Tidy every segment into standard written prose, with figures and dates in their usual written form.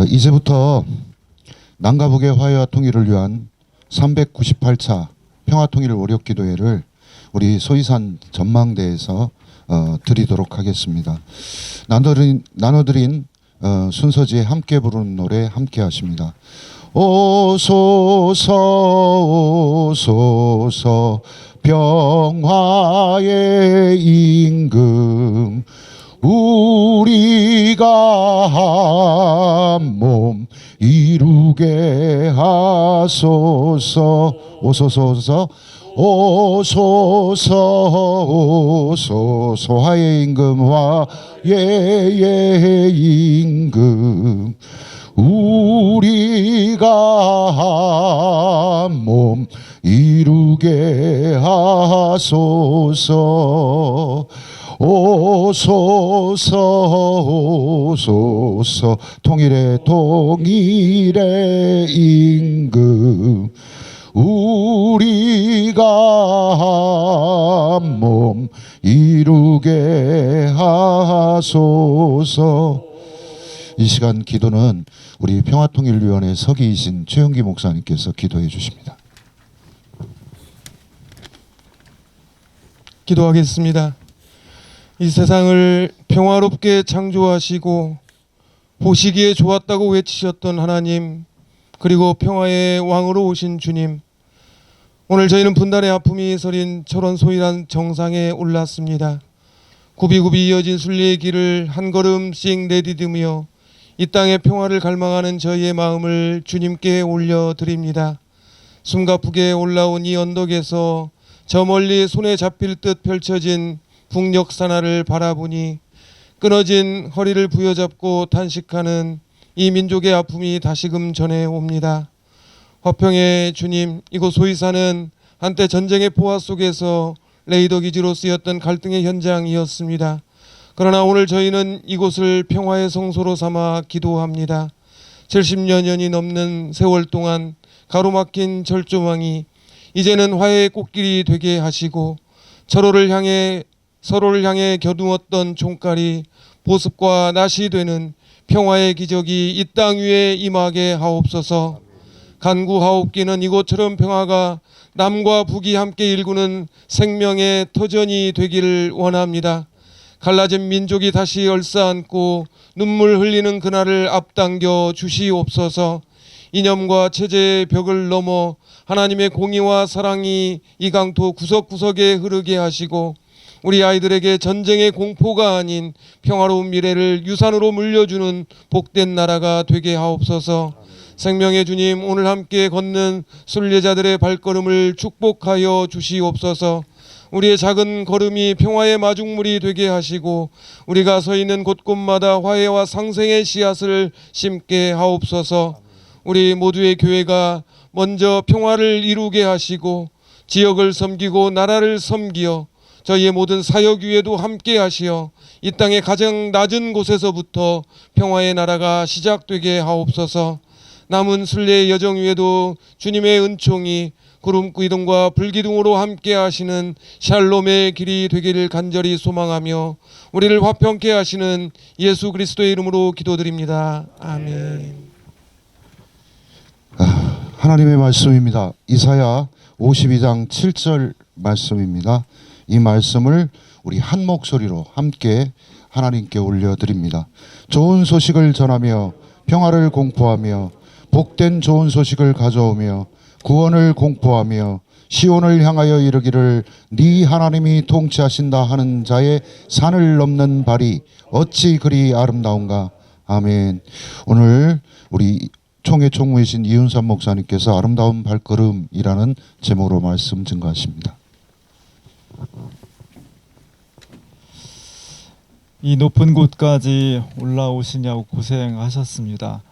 이제부터 남과 북의 화해와 통일을 위한 398차 평화통일 오력기도회를 우리 소이산 전망대에서 드리도록 하겠습니다. 나눠드린 순서지에 함께 부르는 노래 함께 하십니다. 오소서 오소서 평화의 임금 우리가 한 몸 이루게 하소서. 오소서 오소서 오소서 화해의 임금 화해의 임금 우리가 한 몸 이루게 하소서. 오소서 오소서 통일의 임금 우리가 한 몸 이루게 하소서. 이 시간 기도는 우리 평화통일위원회 서기이신 최영기 목사님께서 기도해 주십니다. 기도하겠습니다. 이 세상을 평화롭게 창조하시고 보시기에 좋았다고 외치셨던 하나님, 그리고 평화의 왕으로 오신 주님, 오늘 저희는 분단의 아픔이 서린 저런 소일한 정상에 올랐습니다. 굽이굽이 이어진 순례의 길을 한 걸음씩 내디디며 이 땅의 평화를 갈망하는 저희의 마음을 주님께 올려드립니다. 숨가쁘게 올라온 이 언덕에서 저 멀리 손에 잡힐 듯 펼쳐진 북녘산하를 바라보니 끊어진 허리를 부여잡고 탄식하는 이 민족의 아픔이 다시금 전해옵니다. 화평의 주님, 이곳 소이산은 한때 전쟁의 포화 속에서 레이더 기지로 쓰였던 갈등의 현장이었습니다. 그러나 오늘 저희는 이곳을 평화의 성소로 삼아 기도합니다. 70여년이 넘는 세월 동안 가로막힌 절조망이 이제는 화해의 꽃길이 되게 하시고 서로를 향해 겨누었던 총칼이 보습과 낫이 되는 평화의 기적이 이 땅 위에 임하게 하옵소서. 간구하옵기는 이곳처럼 평화가 남과 북이 함께 일구는 생명의 터전이 되기를 원합니다. 갈라진 민족이 다시 얼싸안고 눈물 흘리는 그날을 앞당겨 주시옵소서. 이념과 체제의 벽을 넘어 하나님의 공의와 사랑이 이 강토 구석구석에 흐르게 하시고 우리 아이들에게 전쟁의 공포가 아닌 평화로운 미래를 유산으로 물려주는 복된 나라가 되게 하옵소서. 생명의 주님, 오늘 함께 걷는 순례자들의 발걸음을 축복하여 주시옵소서. 우리의 작은 걸음이 평화의 마중물이 되게 하시고 우리가 서 있는 곳곳마다 화해와 상생의 씨앗을 심게 하옵소서. 우리 모두의 교회가 먼저 평화를 이루게 하시고 지역을 섬기고 나라를 섬기어 저희의 모든 사역 위에도 함께 하시어 이 땅의 가장 낮은 곳에서부터 평화의 나라가 시작되게 하옵소서. 남은 순례의 여정 위에도 주님의 은총이 구름기둥과 불기둥으로 함께 하시는 샬롬의 길이 되기를 간절히 소망하며 우리를 화평케 하시는 예수 그리스도의 이름으로 기도드립니다. 아멘. 하나님의 말씀입니다. 이사야 52장 7절 말씀입니다. 이 말씀을 우리 한 목소리로 함께 하나님께 올려드립니다. 좋은 소식을 전하며 평화를 공포하며 복된 좋은 소식을 가져오며 구원을 공포하며 시온을 향하여 이르기를 네 하나님이 통치하신다 하는 자의 산을 넘는 발이 어찌 그리 아름다운가. 아멘. 오늘 우리 총회 총무이신 이윤삼 목사님께서 아름다운 발걸음이라는 제목으로 말씀 증거하십니다. 이 높은 곳까지 올라오시냐고 고생하셨습니다.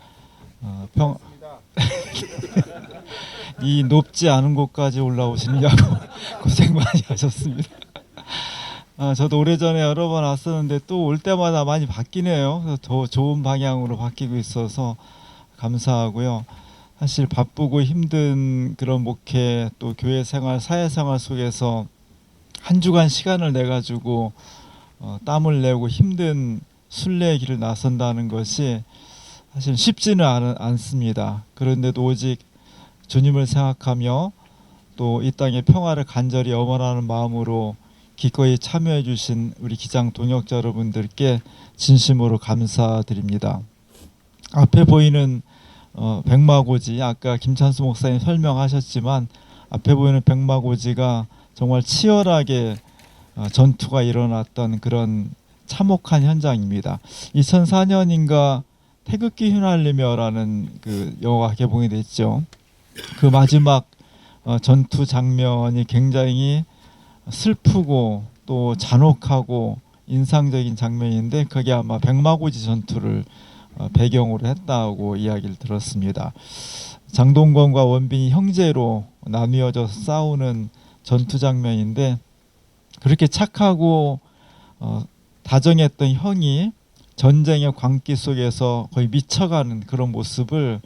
이 높지 않은 곳까지 올라오시냐고 고생 많이 하셨습니다. 저도 오래전에 여러 번 왔었는데 또 올 때마다 많이 바뀌네요. 그래서 더 좋은 방향으로 바뀌고 있어서 감사하고요. 사실 바쁘고 힘든 그런 목회 또 교회 생활, 사회 생활 속에서 한 주간 시간을 내 가지고 땀을 내고 힘든 순례의 길을 나선다는 것이 사실 쉽지는 않습니다. 그런데도 오직 주님을 생각하며 또 이 땅의 평화를 간절히 염원하는 마음으로 기꺼이 참여해 주신 우리 기장 동역자 여러분들께 진심으로 감사드립니다. 앞에 보이는 백마고지, 아까 김찬수 목사님 설명하셨지만 앞에 보이는 백마고지가 정말 치열하게 전투가 일어났던 그런 참혹한 현장입니다. 2004년인가 태극기 휘날리며라는 그 영화가 개봉이 됐죠. 그 마지막 전투 장면이 굉장히 슬프고 또 잔혹하고 인상적인 장면인데 그게 아마 백마고지 전투를 배경으로 했다고 이야기를 들었습니다. 장동건과 원빈이 형제로 나뉘어져서 싸우는 전투 장면인데 그렇게 착하고 다정했던 형이 전쟁의 광기 속에서 거의 미쳐가는 그런 모습을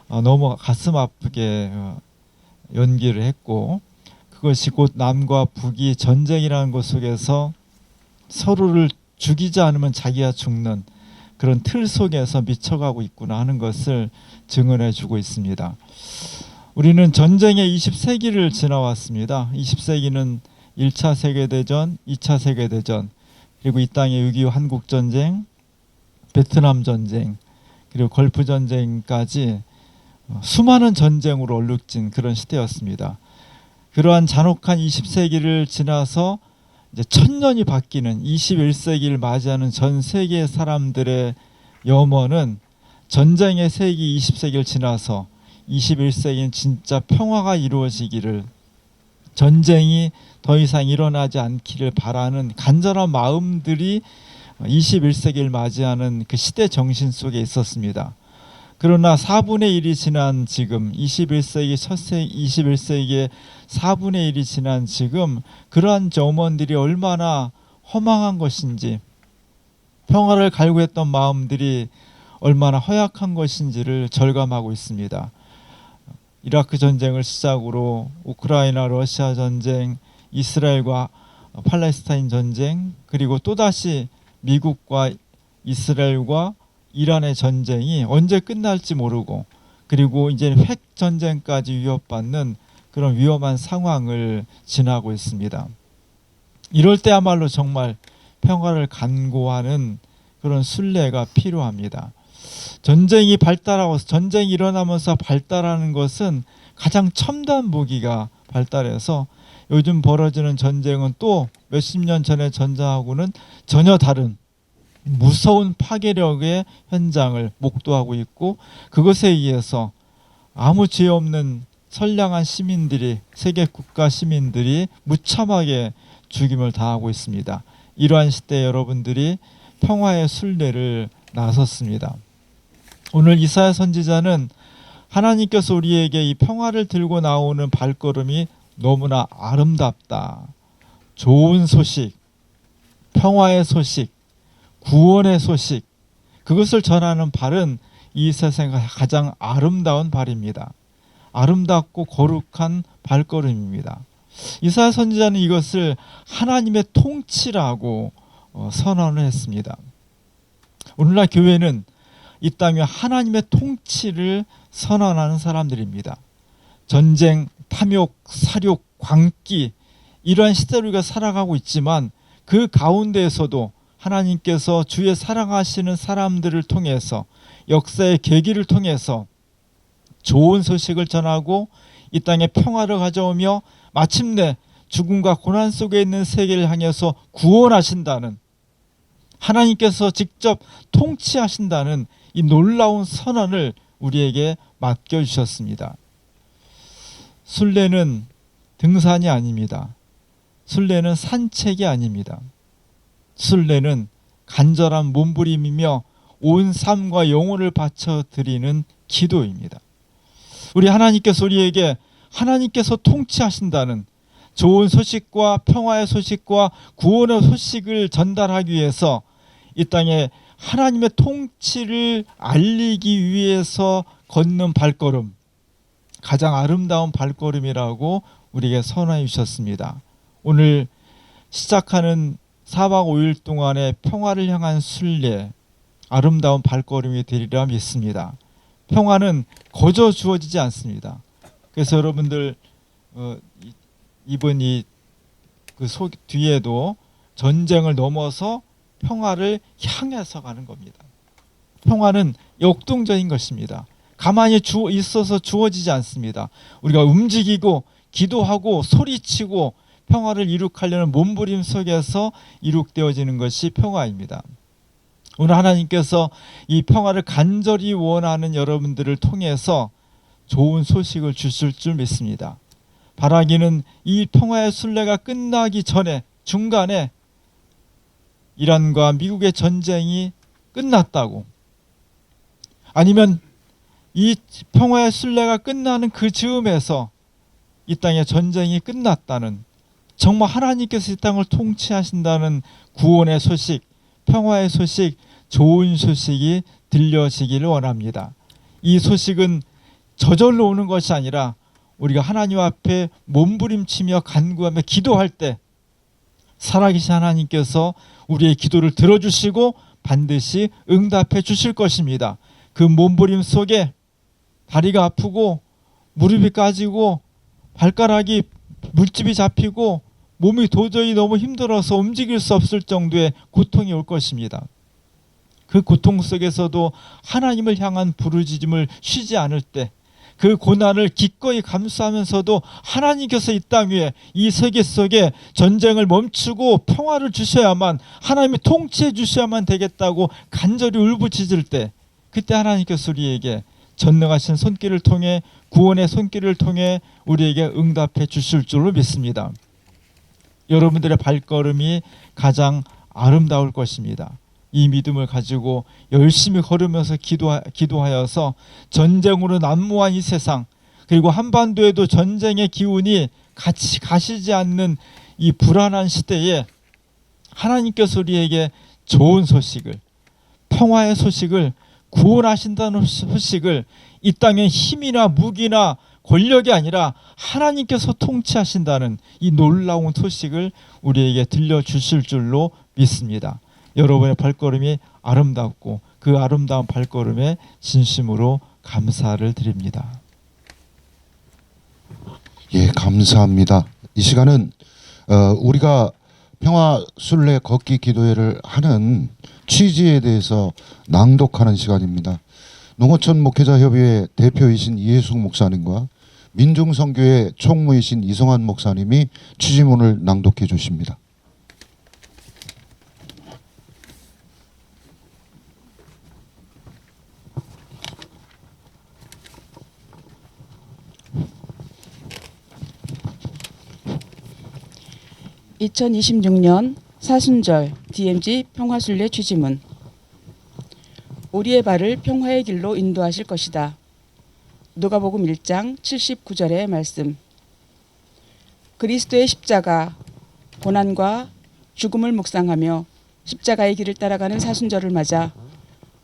너무 가슴 아프게 연기를 했고, 그것이 곧 남과 북이 전쟁이라는 것 속에서 서로를 죽이지 않으면 자기가 죽는 그런 틀 속에서 미쳐가고 있구나 하는 것을 증언해 주고 있습니다. 우리는 전쟁의 20세기를 지나왔습니다. 20세기는 1차 세계대전, 2차 세계대전, 그리고 이 땅의 6.25 한국전쟁, 베트남 전쟁, 그리고 걸프 전쟁까지 수많은 전쟁으로 얼룩진 그런 시대였습니다. 그러한 잔혹한 20세기를 지나서 이제 천년이 바뀌는 21세기를 맞이하는 전 세계 사람들의 염원은 전쟁의 세기 20세기를 지나서 21세기는 진짜 평화가 이루어지기를, 전쟁이 더 이상 일어나지 않기를 바라는 간절한 마음들이 21세기를 맞이하는 그 시대 정신 속에 있었습니다. 그러나 4분의 1이 지난 지금, 21세기의 4분의 1이 지난 지금, 그러한 염원들이 얼마나 허망한 것인지, 평화를 갈구했던 마음들이 얼마나 허약한 것인지를 절감하고 있습니다. 이라크 전쟁을 시작으로 우크라이나 러시아 전쟁, 이스라엘과 팔레스타인 전쟁, 그리고 또다시 미국과 이스라엘과 이란의 전쟁이 언제 끝날지 모르고, 그리고 이제 핵 전쟁까지 위협받는 그런 위험한 상황을 지나고 있습니다. 이럴 때야말로 정말 평화를 간구하는 그런 순례가 필요합니다. 전쟁이 일어나면서 발달하는 것은 가장 첨단 무기가 발달해서 요즘 벌어지는 전쟁은 또 몇십 년 전의 전쟁하고는 전혀 다른 무서운 파괴력의 현장을 목도하고 있고, 그것에 의해서 아무 죄 없는 선량한 시민들이, 세계 국가 시민들이 무참하게 죽임을 당하고 있습니다. 이러한 시대에 여러분들이 평화의 순례를 나섰습니다. 오늘 이사야 선지자는 하나님께서 우리에게 이 평화를 들고 나오는 발걸음이 너무나 아름답다, 좋은 소식, 평화의 소식, 구원의 소식, 그것을 전하는 발은 이 세상에 가장 아름다운 발입니다. 아름답고 거룩한 발걸음입니다. 이사야 선지자는 이것을 하나님의 통치라고 선언을 했습니다. 오늘날 교회는 이 땅에 하나님의 통치를 선언하는 사람들입니다. 전쟁, 탐욕, 살욕, 광기, 이러한 시대를 우리가 살아가고 있지만 그 가운데에서도 하나님께서 주의 사랑하시는 사람들을 통해서, 역사의 계기를 통해서 좋은 소식을 전하고 이 땅에 평화를 가져오며 마침내 죽음과 고난 속에 있는 세계를 향해서 구원하신다는, 하나님께서 직접 통치하신다는 이 놀라운 선언을 우리에게 맡겨주셨습니다. 순례는 등산이 아닙니다. 순례는 산책이 아닙니다. 순례는 간절한 몸부림이며 온 삶과 영혼을 바쳐드리는 기도입니다. 우리 하나님께서 우리에게 하나님께서 통치하신다는 좋은 소식과 평화의 소식과 구원의 소식을 전달하기 위해서 이 땅에 하나님의 통치를 알리기 위해서 걷는 발걸음, 가장 아름다운 발걸음이라고 우리에게 선언해 주셨습니다. 오늘 시작하는 4박 5일 동안의 평화를 향한 순례, 아름다운 발걸음이 되리라 믿습니다. 평화는 거저 주어지지 않습니다. 그래서 여러분들 이번 그 뒤에도 전쟁을 넘어서 평화를 향해서 가는 겁니다. 평화는 역동적인 것입니다. 가만히 있어서 주어지지 않습니다. 우리가 움직이고 기도하고 소리치고 평화를 이룩하려는 몸부림 속에서 이룩되어지는 것이 평화입니다. 오늘 하나님께서 이 평화를 간절히 원하는 여러분들을 통해서 좋은 소식을 주실 줄 믿습니다. 바라기는 이 평화의 순례가 끝나기 전에 중간에 이란과 미국의 전쟁이 끝났다고, 아니면 이 평화의 순례가 끝나는 그 즈음에서 이 땅의 전쟁이 끝났다는, 정말 하나님께서 이 땅을 통치하신다는 구원의 소식, 평화의 소식, 좋은 소식이 들려지기를 원합니다. 이 소식은 저절로 오는 것이 아니라 우리가 하나님 앞에 몸부림치며 간구하며 기도할 때 살아계신 하나님께서 우리의 기도를 들어주시고 반드시 응답해 주실 것입니다. 그 몸부림 속에 다리가 아프고 무릎이 까지고 발가락이 물집이 잡히고 몸이 도저히 너무 힘들어서 움직일 수 없을 정도의 고통이 올 것입니다. 그 고통 속에서도 하나님을 향한 부르짖음을 쉬지 않을 때, 그 고난을 기꺼이 감수하면서도 하나님께서 이 땅 위에 이 세계 속에 전쟁을 멈추고 평화를 주셔야만, 하나님이 통치해 주셔야만 되겠다고 간절히 울부짖을 때, 그때 하나님께서 우리에게 전능하신 손길을 통해, 구원의 손길을 통해 우리에게 응답해 주실 줄로 믿습니다. 여러분들의 발걸음이 가장 아름다울 것입니다. 이 믿음을 가지고 열심히 걸으면서 기도하여서 전쟁으로 난무한 이 세상, 그리고 한반도에도 전쟁의 기운이 같이 가시지 않는 이 불안한 시대에 하나님께서 우리에게 좋은 소식을, 평화의 소식을, 구원하신다는 소식을, 이 땅의 힘이나 무기나 권력이 아니라 하나님께서 통치하신다는 이 놀라운 소식을 우리에게 들려주실 줄로 믿습니다. 여러분의 발걸음이 아름답고 그 아름다운 발걸음에 진심으로 감사를 드립니다. 예, 감사합니다. 이 시간은 우리가 평화 순례 걷기 기도회를 하는 취지에 대해서 낭독하는 시간입니다. 농어촌 목회자협의회 대표이신 이해숙 목사님과 민중선교회 총무이신 이성환 목사님이 취지문을 낭독해 주십니다. (2026년) 사순절 DMZ 평화순례 취지문. 우리의 발을 평화의 길로 인도하실 것이다. 누가복음 1장 79절의 말씀. 그리스도의 십자가, 고난과 죽음을 묵상하며 십자가의 길을 따라가는 사순절을 맞아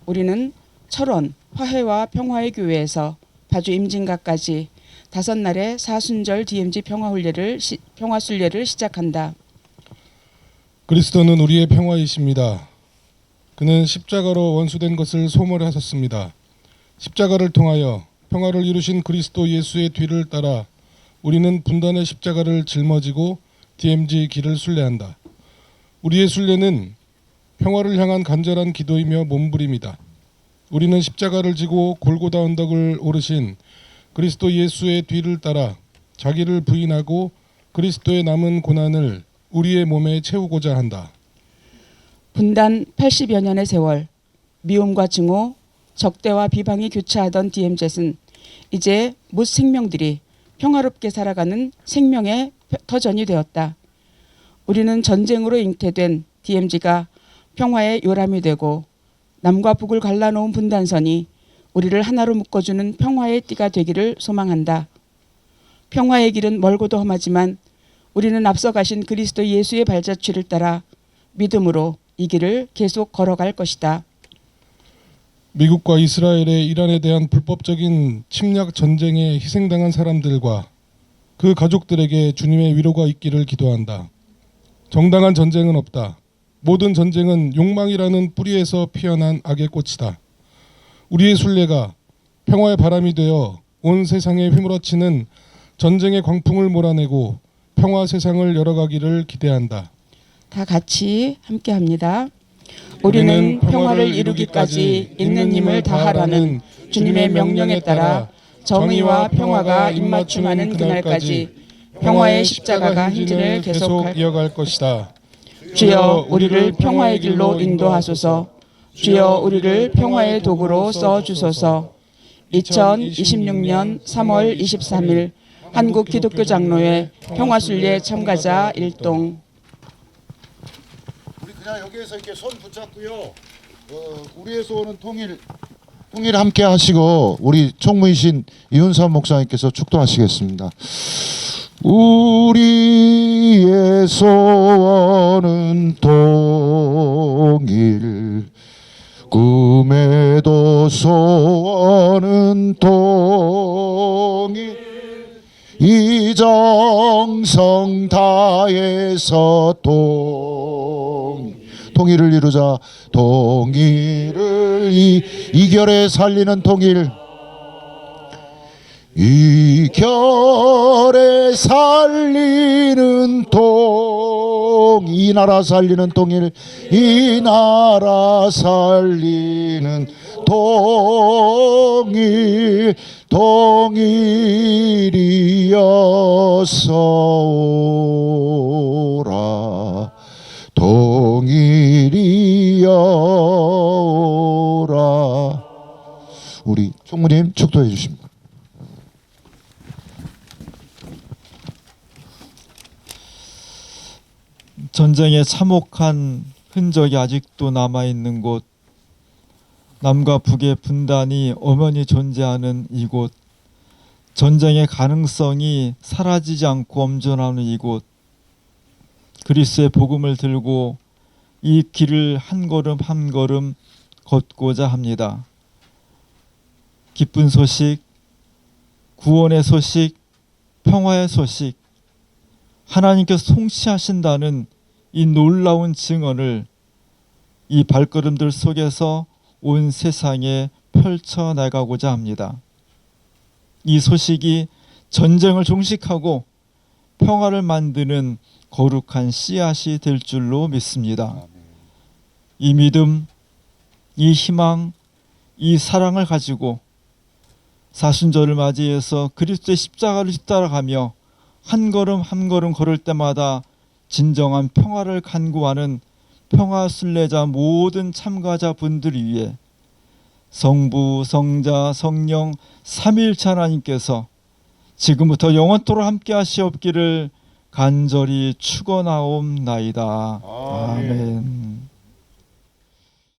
우리는 철원 화해와 평화의 교회에서 파주 임진각까지 5날의 사순절 DMZ 평화순례를 시작한다. 그리스도는 우리의 평화이십니다. 그는 십자가로 원수된 것을 소멸하셨습니다. 십자가를 통하여 평화를 이루신 그리스도 예수의 뒤를 따라 우리는 분단의 십자가를 짊어지고 DMZ 길을 순례한다. 우리의 순례는 평화를 향한 간절한 기도이며 몸부림이다. 우리는 십자가를 지고 골고다 언덕을 오르신 그리스도 예수의 뒤를 따라 자기를 부인하고 그리스도의 남은 고난을 우리의 몸에 채우고자 한다. 분단 80여 년의 세월, 미움과 증오, 적대와 비방이 교차하던 DMZ는 이제 못 생명들이 평화롭게 살아가는 생명의 터전이 되었다. 우리는 전쟁으로 잉태된 DMZ가 평화의 요람이 되고 남과 북을 갈라놓은 분단선이 우리를 하나로 묶어주는 평화의 띠가 되기를 소망한다. 평화의 길은 멀고도 험하지만 우리는 앞서가신 그리스도 예수의 발자취를 따라 믿음으로 이 길을 계속 걸어갈 것이다. 미국과 이스라엘의 이란에 대한 불법적인 침략 전쟁에 희생당한 사람들과 그 가족들에게 주님의 위로가 있기를 기도한다. 정당한 전쟁은 없다. 모든 전쟁은 욕망이라는 뿌리에서 피어난 악의 꽃이다. 우리의 순례가 평화의 바람이 되어 온 세상에 휘몰아치는 전쟁의 광풍을 몰아내고 평화 세상을 열어가기를 기대한다. 다 같이 함께합니다. 우리는 평화를 이루기까지 있는 힘을 다하라는 주님의 명령에 따라 정의와 평화가 입맞춤하는 그날까지 평화의 십자가가 행진을 계속할 이어갈 것이다. 주여 우리를 평화의 길로 인도하소서. 주여 우리를 평화의 도구로 써주소서. 2026년 3월 23일 한국기독교장로회 평화순례 참가자 일동. 우리 그냥 여기에서 이렇게 손 붙잡고요. 우리에서 오는 통일 함께 하시고 우리 총무이신 이윤삼 목사님께서 축도하시겠습니다. 우리에서 오는 통일 꿈에도 소원은 통일 이정성 다해서 통일을 이루자. 통일을 이결에 살리는 통일, 이결에 살리는 이 나라 살리는 통일, 이 나라 살리는 통일이어서 오라. 통일이여라. 우리 총무님 축도해 주십니다. 전쟁의 참혹한 흔적이 아직도 남아있는 곳, 남과 북의 분단이 엄연히 존재하는 이곳, 전쟁의 가능성이 사라지지 않고 엄존하는 이곳, 그리스도의 복음을 들고 이 길을 한 걸음 한 걸음 걷고자 합니다. 기쁜 소식, 구원의 소식, 평화의 소식, 하나님께서 통치하신다는 이 놀라운 증언을 이 발걸음들 속에서 온 세상에 펼쳐나가고자 합니다. 이 소식이 전쟁을 종식하고 평화를 만드는 거룩한 씨앗이 될 줄로 믿습니다. 이 믿음, 이 희망, 이 사랑을 가지고 사순절을 맞이해서 그리스도의 십자가를 뒤따라가며 한 걸음 한 걸음 걸을 때마다 진정한 평화를 간구하는 평화 순례자 모든 참가자분들 위해 성부, 성자, 성령 삼위일체 하나님께서 지금부터 영원토록 함께 하시옵기를 간절히 축원하옵나이다. 아멘.